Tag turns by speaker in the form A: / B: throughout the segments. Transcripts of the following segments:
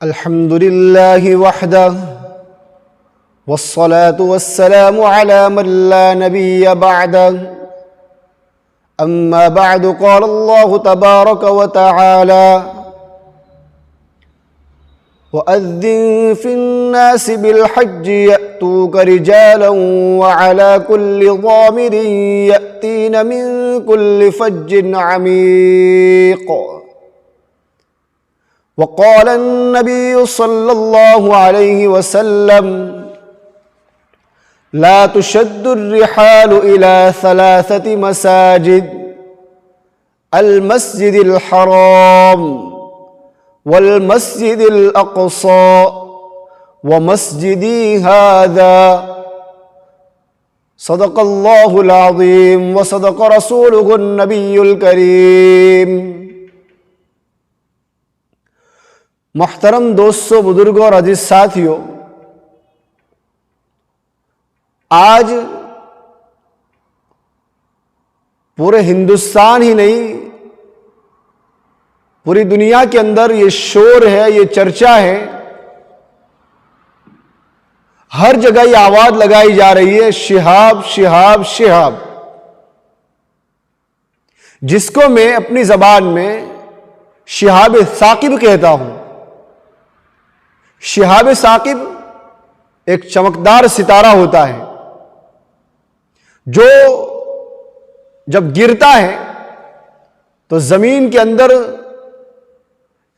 A: الحمد لله وحده والصلاة والسلام على من لا نبي بعده أما بعد قال الله تبارك وتعالى وأذن في الناس بالحج يأتوك رجالا وعلى كل ضامر يأتين من كل فج عميق وقال النبي صلى الله عليه وسلم لا تشد الرحال إلى 3 مساجد المسجد الحرام والمسجد الأقصى ومسجدي هذا صدق الله العظيم وصدق رسوله النبي الكريم۔ محترم دوستوں، بزرگوں اور عزیز ساتھیوں، آج پورے ہندوستان ہی نہیں، پوری دنیا کے اندر یہ شور ہے، یہ چرچا ہے، ہر جگہ یہ آواز لگائی جا رہی ہے شہاب شہاب شہاب، جس کو میں اپنی زبان میں شہاب ثاقب کہتا ہوں۔ شہاب ثاقب ایک چمکدار ستارہ ہوتا ہے جو جب گرتا ہے تو زمین کے اندر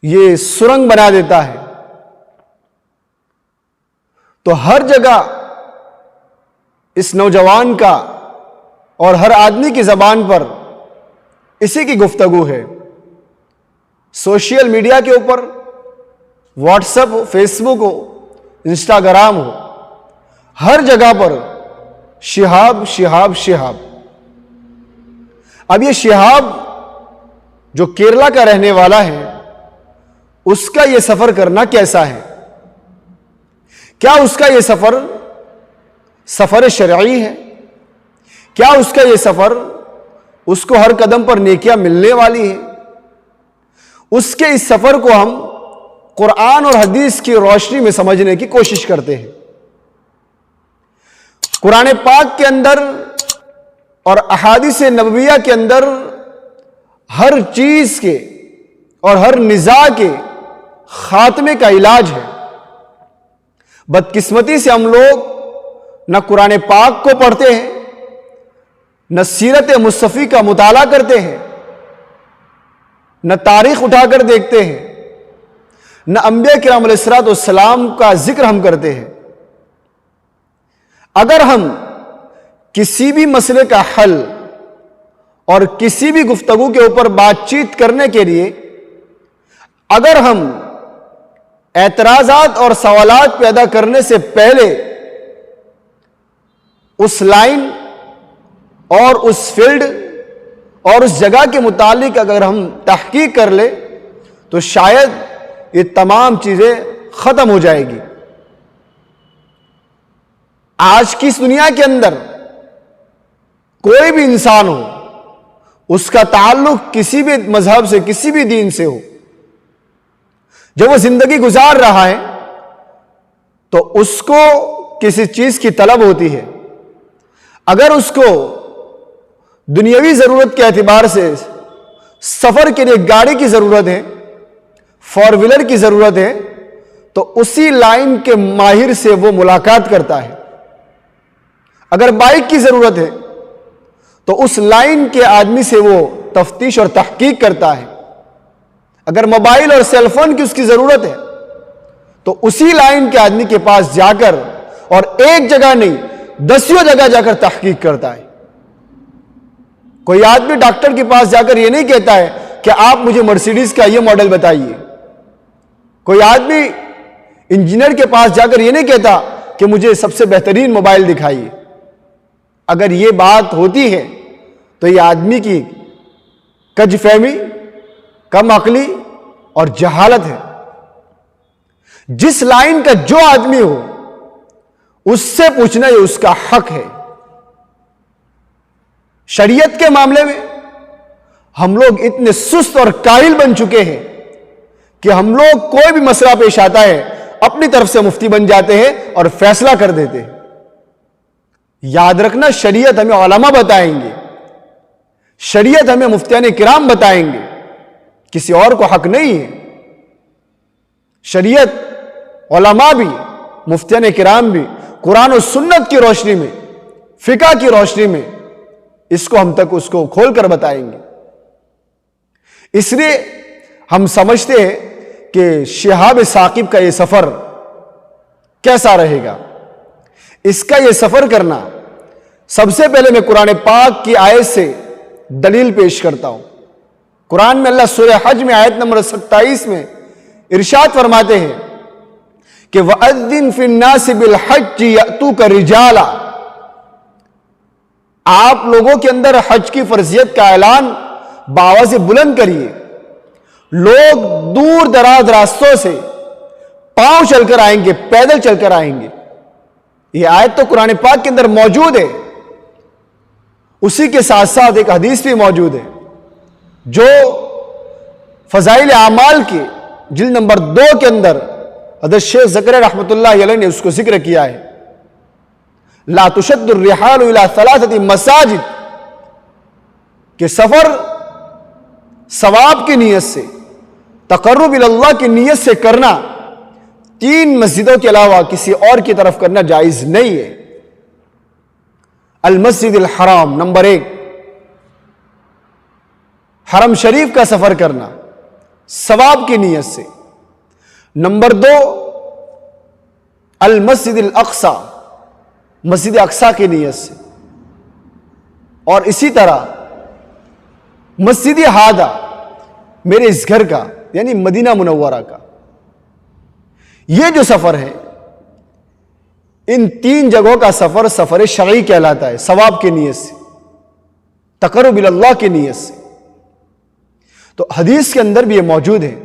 A: یہ سرنگ بنا دیتا ہے، تو ہر جگہ اس نوجوان کا اور ہر آدمی کی زبان پر اسی کی گفتگو ہے۔ سوشل میڈیا کے اوپر واٹس ایپ ہو، فیس بک ہو، انسٹاگرام ہو، ہر جگہ پر شہاب شہاب شہاب۔ اب یہ شہاب جو کیرلا کا رہنے والا ہے، اس کا یہ سفر کرنا کیسا ہے؟ کیا اس کا یہ سفر شرعی ہے؟ کیا اس کا یہ سفر اس کو ہر قدم پر نیکیاں ملنے والی ہے؟ اس کے اس سفر کو ہم قرآن اور حدیث کی روشنی میں سمجھنے کی کوشش کرتے ہیں۔ قرآن پاک کے اندر اور احادیث نبویہ کے اندر ہر چیز کے اور ہر نزاع کے خاتمے کا علاج ہے۔ بدقسمتی سے ہم لوگ نہ قرآن پاک کو پڑھتے ہیں، نہ سیرت مصطفی کا مطالعہ کرتے ہیں، نہ تاریخ اٹھا کر دیکھتے ہیں، نہ انبیاء کرام علیہ السلام کا ذکر ہم کرتے ہیں۔ اگر ہم کسی بھی مسئلے کا حل اور کسی بھی گفتگو کے اوپر بات چیت کرنے کے لیے اگر ہم اعتراضات اور سوالات پیدا کرنے سے پہلے اس لائن اور اس فیلڈ اور اس جگہ کے متعلق اگر ہم تحقیق کر لیں تو شاید یہ تمام چیزیں ختم ہو جائے گی۔ آج کی اس دنیا کے اندر کوئی بھی انسان ہو، اس کا تعلق کسی بھی مذہب سے، کسی بھی دین سے ہو، جب وہ زندگی گزار رہا ہے تو اس کو کسی چیز کی طلب ہوتی ہے۔ اگر اس کو دنیاوی ضرورت کے اعتبار سے سفر کے لیے گاڑی کی ضرورت ہے، 4 ویلر کی ضرورت ہے، تو اسی لائن کے ماہر سے وہ ملاقات کرتا ہے۔ اگر بائک کی ضرورت ہے تو اس لائن کے آدمی سے وہ تفتیش اور تحقیق کرتا ہے۔ اگر موبائل اور سیل فون کی اس کی ضرورت ہے تو اسی لائن کے آدمی کے پاس جا کر، اور ایک جگہ نہیں 10 جگہ جا کر تحقیق کرتا ہے۔ کوئی آدمی ڈاکٹر کے پاس جا کر یہ نہیں کہتا ہے کہ آپ مجھے مرسیڈیز کا یہ ماڈل بتائیے۔ کوئی آدمی انجینئر کے پاس جا کر یہ نہیں کہتا کہ مجھے سب سے بہترین موبائل دکھائیے۔ اگر یہ بات ہوتی ہے تو یہ آدمی کی کج فہمی، کم عقلی اور جہالت ہے۔ جس لائن کا جو آدمی ہو اس سے پوچھنا یہ اس کا حق ہے۔ شریعت کے معاملے میں ہم لوگ اتنے سست اور کاہل بن چکے ہیں کہ ہم لوگ کوئی بھی مسئلہ پیش آتا ہے اپنی طرف سے مفتی بن جاتے ہیں اور فیصلہ کر دیتے ہیں. یاد رکھنا، شریعت ہمیں علماء بتائیں گے، شریعت ہمیں مفتیان کرام بتائیں گے، کسی اور کو حق نہیں ہے. شریعت، علماء بھی، مفتیان کرام بھی قرآن و سنت کی روشنی میں، فقہ کی روشنی میں اس کو کھول کر بتائیں گے. اس لیے ہم سمجھتے ہیں کہ شہاب ثاقب کا یہ سفر کیسا رہے گا. اس کا یہ سفر کرنا، سب سے پہلے میں قرآن پاک کی آیت سے دلیل پیش کرتا ہوں. قرآن میں اللہ سورہ حج میں آیت نمبر 27 میں ارشاد فرماتے ہیں کہ وَأَذِّن فِي النَّاسِ بِالْحَجِّ يَأْتُوكَ رِجَالًا، آپ لوگوں کے اندر حج کی فرضیت کا اعلان بآواز بلند کریے. لوگ دور دراز راستوں سے پاؤں چل کر آئیں گے، پیدل چل کر آئیں گے. یہ آیت تو قرآن پاک کے اندر موجود ہے. اسی کے ساتھ ساتھ ایک حدیث بھی موجود ہے جو فضائل اعمال کی جلد نمبر 2 کے اندر حضرت شیخ زکریا رحمۃ اللہ علیہ نے اس کو ذکر کیا ہے. لا تشد الرحال الى 3 مساجد، کہ سفر ثواب کی نیت سے، تقرب اللہ کی نیت سے کرنا 3 مسجدوں کے علاوہ کسی اور کی طرف کرنا جائز نہیں ہے. المسجد الحرام نمبر 1، حرم شریف کا سفر کرنا ثواب کی نیت سے. نمبر 2، المسجد الاقصی، مسجد اقصی کی نیت سے. اور اسی طرح مسجد ہادہ، میرے اس گھر کا یعنی مدینہ منورہ کا. یہ جو سفر ہے، ان 3 جگہوں کا سفر سفر شرعی کہلاتا ہے، ثواب کی نیت سے، تقرب اللہ کی نیت سے. تو حدیث کے اندر بھی یہ موجود ہے.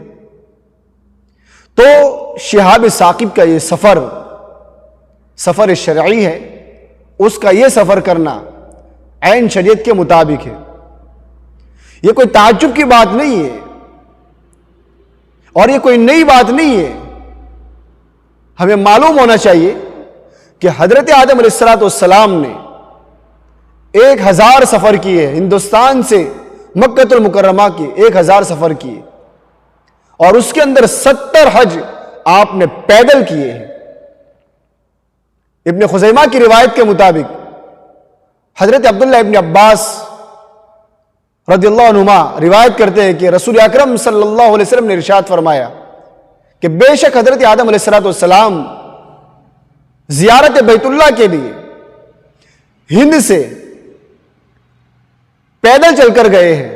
A: تو شہاب ثاقب کا یہ سفر شرعی ہے. اس کا یہ سفر کرنا عین شریعت کے مطابق ہے. یہ کوئی تعجب کی بات نہیں ہے اور یہ کوئی نئی بات نہیں ہے. ہمیں معلوم ہونا چاہیے کہ حضرت آدم علیہ السلام نے 1000 سفر کیے، ہندوستان سے مکہ المکرمہ کی 1000 سفر کیے، اور اس کے اندر 70 حج آپ نے پیدل کیے ہیں. ابن خزیمہ کی روایت کے مطابق حضرت عبداللہ ابن عباس رضی اللہ عنہما روایت کرتے ہیں کہ رسول اکرم صلی اللہ علیہ وسلم نے ارشاد فرمایا کہ بے شک حضرت آدم علیہ السلام زیارت بیت اللہ کے لیے ہند سے پیدل چل کر گئے ہیں،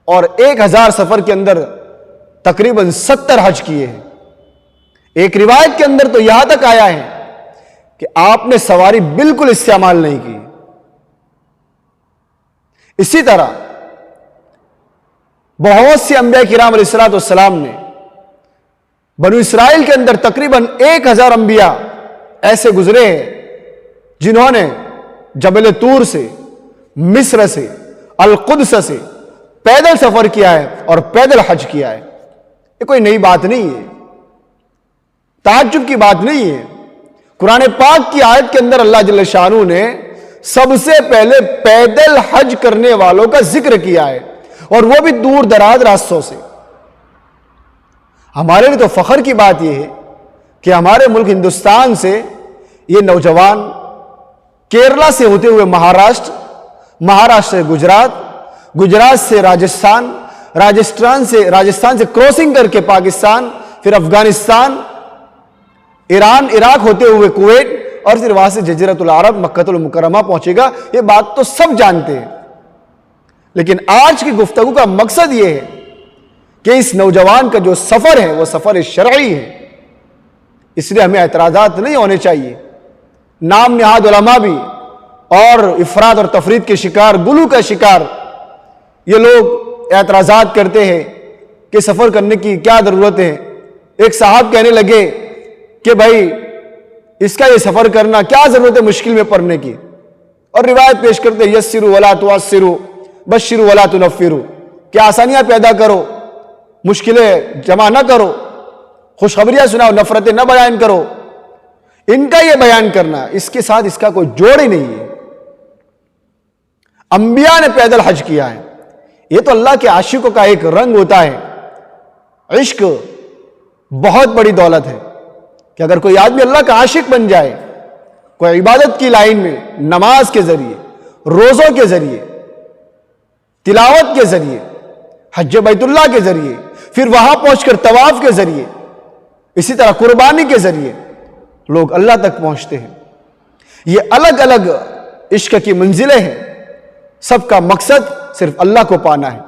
A: اور 1000 سفر کے اندر تقریباً 70 حج کیے ہیں. ایک روایت کے اندر تو یہاں تک آیا ہے کہ آپ نے سواری بالکل استعمال نہیں کی. اسی طرح بہت سے انبیاء کرام علیہ السلام نے بنو اسرائیل کے اندر تقریباً 1000 انبیاء ایسے گزرے ہیں جنہوں نے جبل طور سے، مصر سے، القدس سے پیدل سفر کیا ہے اور پیدل حج کیا ہے. یہ کوئی نئی بات نہیں ہے، تعجب کی بات نہیں ہے. قرآن پاک کی آیت کے اندر اللہ جل شانہ نے سب سے پہلے پیدل حج کرنے والوں کا ذکر کیا ہے، اور وہ بھی دور دراز راستوں سے. ہمارے لیے تو فخر کی بات یہ ہے کہ ہمارے ملک ہندوستان سے یہ نوجوان کیرلا سے ہوتے ہوئے مہاراشٹر، مہاراشٹر سے گجرات، گجرات سے راجستھان، راجستھان سے کروسنگ کر کے پاکستان، پھر افغانستان، ایران، عراق ہوتے ہوئے کویت، اور پھر وہاں سے جزیرۃ العرب مکہ المکرمہ پہنچے گا. یہ بات تو سب جانتے ہیں. لیکن آج کی گفتگو کا مقصد یہ ہے کہ اس نوجوان کا جو سفر ہے وہ سفر شرعی ہے. اس لیے ہمیں اعتراضات نہیں ہونے چاہیے. نام نہاد علماء بھی اور افراد اور تفرید کے شکار، گلو کا شکار یہ لوگ اعتراضات کرتے ہیں کہ سفر کرنے کی کیا ضرورت ہے. ایک صاحب کہنے لگے کہ بھائی اس کا یہ سفر کرنا کیا ضرورت ہے مشکل میں پڑنے کی، اور روایت پیش کرتے یسروا ولا تعسروا بشروا ولا تنفروا، کہ آسانیاں پیدا کرو مشکلیں جمع نہ کرو، خوشخبریاں سناؤ، نفرتیں نہ بیان کرو، ان کا یہ بیان کرنا، اس کے ساتھ اس کا کوئی جوڑ ہی نہیں ہے۔ انبیاء نے پیدل حج کیا ہے، یہ تو اللہ کے عاشقوں کا ایک رنگ ہوتا ہے۔ عشق بہت بڑی دولت ہے کہ اگر کوئی آدمی اللہ کا عاشق بن جائے، کوئی عبادت کی لائن میں نماز کے ذریعے، روزوں کے ذریعے، تلاوت کے ذریعے، حج بیت اللہ کے ذریعے، پھر وہاں پہنچ کر طواف کے ذریعے، اسی طرح قربانی کے ذریعے لوگ اللہ تک پہنچتے ہیں۔ یہ الگ الگ عشق کی منزلیں ہیں، سب کا مقصد صرف اللہ کو پانا ہے۔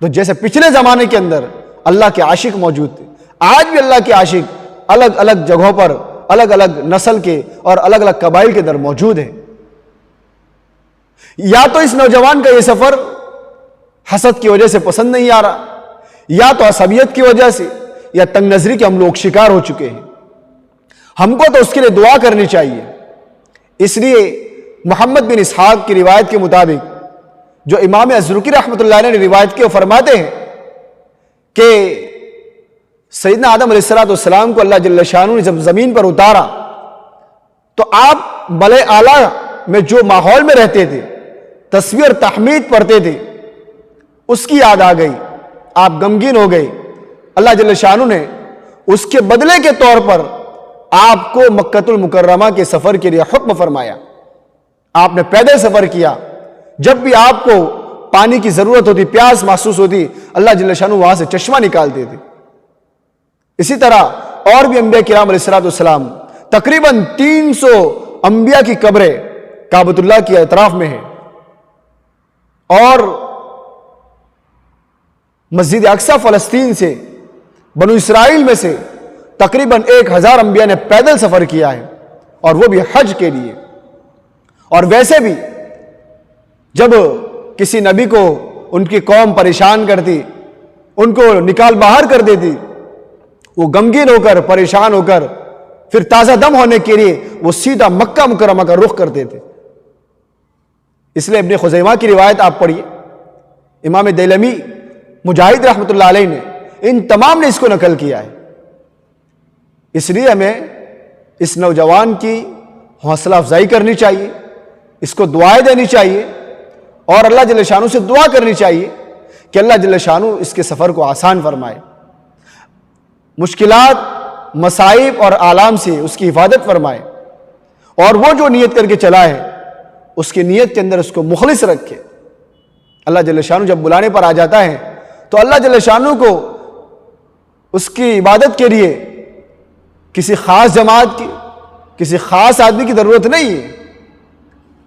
A: تو جیسے پچھلے زمانے کے اندر اللہ کے عاشق موجود تھے، آج بھی اللہ کے عاشق الگ الگ جگہوں پر الگ الگ نسل کے اور الگ الگ قبائل کے در موجود ہیں۔ یا تو اس نوجوان کا یہ سفر حسد کی وجہ سے پسند نہیں آ رہا، یا تو عصبیت کی وجہ سے، یا تنگ نظری کے ہم لوگ شکار ہو چکے ہیں۔ ہم کو تو اس کے لیے دعا کرنی چاہیے۔ اس لیے محمد بن اسحاق کی روایت کے مطابق، جو امام الزرقی رحمۃ اللہ علیہ نے روایت کی، فرماتے ہیں کہ سیدنا آدم علیہ السلام کو اللہ جل شانہ نے جب زمین پر اتارا تو آپ ملائے اعلیٰ میں جو ماحول میں رہتے تھے، تسبیح اور تحمید پڑھتے تھے، اس کی یاد آ گئی، آپ غمگین ہو گئے۔ اللہ جل شانہ نے اس کے بدلے کے طور پر آپ کو مکہ المکرمہ کے سفر کے لیے حکم فرمایا۔ آپ نے پیدل سفر کیا، جب بھی آپ کو پانی کی ضرورت ہوتی، پیاس محسوس ہوتی، اللہ جل شانہ وہاں سے چشمہ نکالتے تھے۔ اسی طرح اور بھی انبیاء کرام علیہ السلام، تقریباً 300 انبیاء کی قبریں کعبۃ اللہ کے اطراف میں ہیں، اور مسجد اقصی فلسطین سے، بنو اسرائیل میں سے تقریباً 1000 انبیاء نے پیدل سفر کیا ہے، اور وہ بھی حج کے لیے۔ اور ویسے بھی جب کسی نبی کو ان کی قوم پریشان کرتی، ان کو نکال باہر کر دیتی، وہ غمگین ہو کر، پریشان ہو کر، پھر تازہ دم ہونے کے لیے وہ سیدھا مکہ مکرمہ کا رخ کرتے تھے۔ اس لیے ابن خزیمہ کی روایت آپ پڑھیے، امام دیلمی، مجاہد رحمۃ اللہ علیہ نے، ان تمام نے اس کو نقل کیا ہے۔ اس لیے ہمیں اس نوجوان کی حوصلہ افزائی کرنی چاہیے، اس کو دعائیں دینی چاہیے، اور اللہ جل شانہ سے دعا کرنی چاہیے کہ اللہ جل شانہ اس کے سفر کو آسان فرمائے، مشکلات، مصائب اور آلام سے اس کی حفاظت فرمائے، اور وہ جو نیت کر کے چلا ہے اس کی نیت کے اندر اس کو مخلص رکھے۔ اللہ جل شانہ جب بلانے پر آ جاتا ہے تو اللہ جل شانہ کو اس کی عبادت کے لیے کسی خاص جماعت کی، کسی خاص آدمی کی ضرورت نہیں ہے۔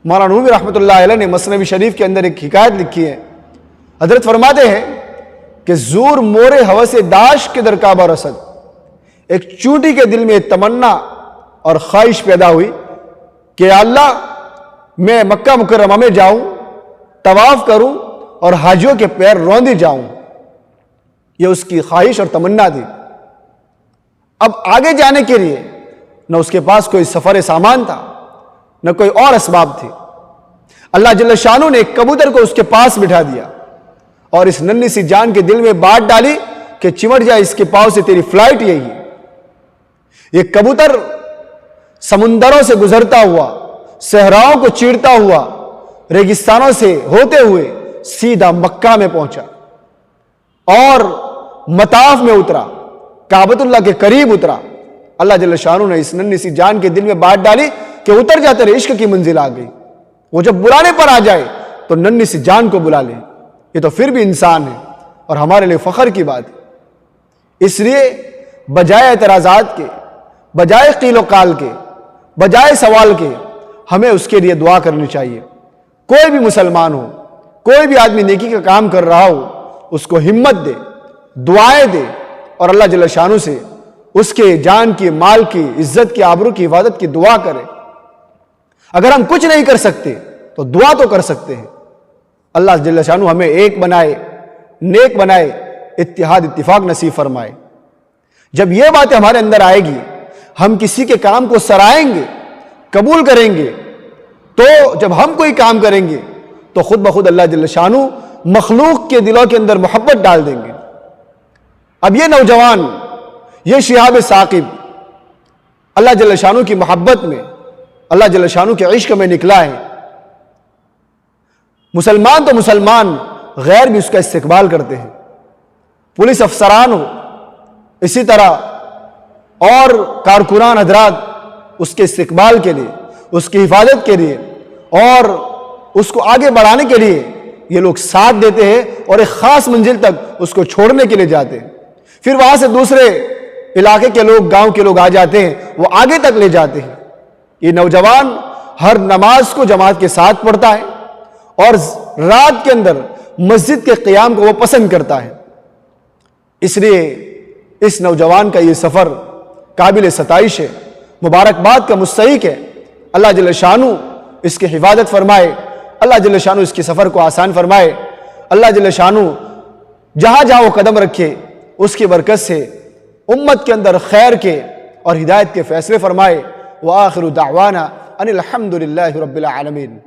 A: مولانا رومی رحمۃ اللہ علیہ نے مثنوی شریف کے اندر ایک حکایت لکھی ہے، حضرت فرماتے ہیں کہ زور مور ہوس داش کے در کعبہ رسد، ایک چونٹی کے دل میں تمنا اور خواہش پیدا ہوئی کہ اللہ میں مکہ مکرمہ میں جاؤں، طواف کروں اور حاجیوں کے پیر روندے جاؤں۔ یہ اس کی خواہش اور تمنا تھی۔ اب آگے جانے کے لیے نہ اس کے پاس کوئی سفر سامان تھا، نہ کوئی اور اسباب تھے۔ اللہ جل شانہ نے ایک کبوتر کو اس کے پاس بٹھا دیا اور اس ننھی سی جان کے دل میں بات ڈالی کہ چمٹ جائے اس کے پاؤں سے تیری فلائٹ یہی ہے۔ یہ کبوتر سمندروں سے گزرتا ہوا، صحراؤں کو چیرتا ہوا، ریگستانوں سے ہوتے ہوئے سیدھا مکہ میں پہنچا اور مطاف میں اترا، کعبۃ اللہ کے قریب اترا۔ اللہ جل شانہ نے اس ننھی سی جان کے دل میں بات ڈالی کہ اتر جا، تیرے عشق کی منزل آ گئی۔ وہ جب بلانے پر آ جائے تو ننھی سی جان کو بلا لے۔ یہ تو پھر بھی انسان ہے اور ہمارے لیے فخر کی بات ہے۔ اس لیے بجائے اعتراضات کے، بجائے قیل و قال کے، بجائے سوال کے، ہمیں اس کے لیے دعا کرنی چاہیے۔ کوئی بھی مسلمان ہو، کوئی بھی آدمی نیکی کا کام کر رہا ہو، اس کو ہمت دے، دعائیں دے، اور اللہ جل شانہ سے اس کے جان کی، مال کی، عزت کی، آبرو کی حفاظت کی دعا کرے۔ اگر ہم کچھ نہیں کر سکتے تو دعا تو کر سکتے ہیں۔ اللہ جل شانہ ہمیں ایک بنائے، نیک بنائے، اتحاد اتفاق نصیب فرمائے۔ جب یہ باتیں ہمارے اندر آئے گی، ہم کسی کے کام کو سرائیں گے، قبول کریں گے، تو جب ہم کوئی کام کریں گے تو خود بخود اللہ جل شانہ مخلوق کے دلوں کے اندر محبت ڈال دیں گے۔ اب یہ نوجوان، یہ شہاب ثاقب اللہ جل شانہ کی محبت میں، اللہ جل شانہ کے عشق میں نکلا ہے۔ مسلمان تو مسلمان، غیر بھی اس کا استقبال کرتے ہیں، پولیس افسران ہو، اسی طرح اور کارکنان حضرات اس کے استقبال کے لیے، اس کی حفاظت کے لیے اور اس کو آگے بڑھانے کے لیے یہ لوگ ساتھ دیتے ہیں اور ایک خاص منزل تک اس کو چھوڑنے کے لیے جاتے ہیں۔ پھر وہاں سے دوسرے علاقے کے لوگ، گاؤں کے لوگ آ جاتے ہیں، وہ آگے تک لے جاتے ہیں۔ یہ نوجوان ہر نماز کو جماعت کے ساتھ پڑھتا ہے اور رات کے اندر مسجد کے قیام کو وہ پسند کرتا ہے۔ اس لیے اس نوجوان کا یہ سفر قابل ستائش ہے، مبارکباد کا مستحق ہے۔ اللہ جل شانہ اس کی حفاظت فرمائے، اللہ جل شانہ اس کے سفر کو آسان فرمائے، اللہ جل شانہ جہاں جہاں وہ قدم رکھے اس کی برکت سے امت کے اندر خیر کے اور ہدایت کے فیصلے فرمائے۔ وآخر دعوانا ان الحمد للہ رب العالمین۔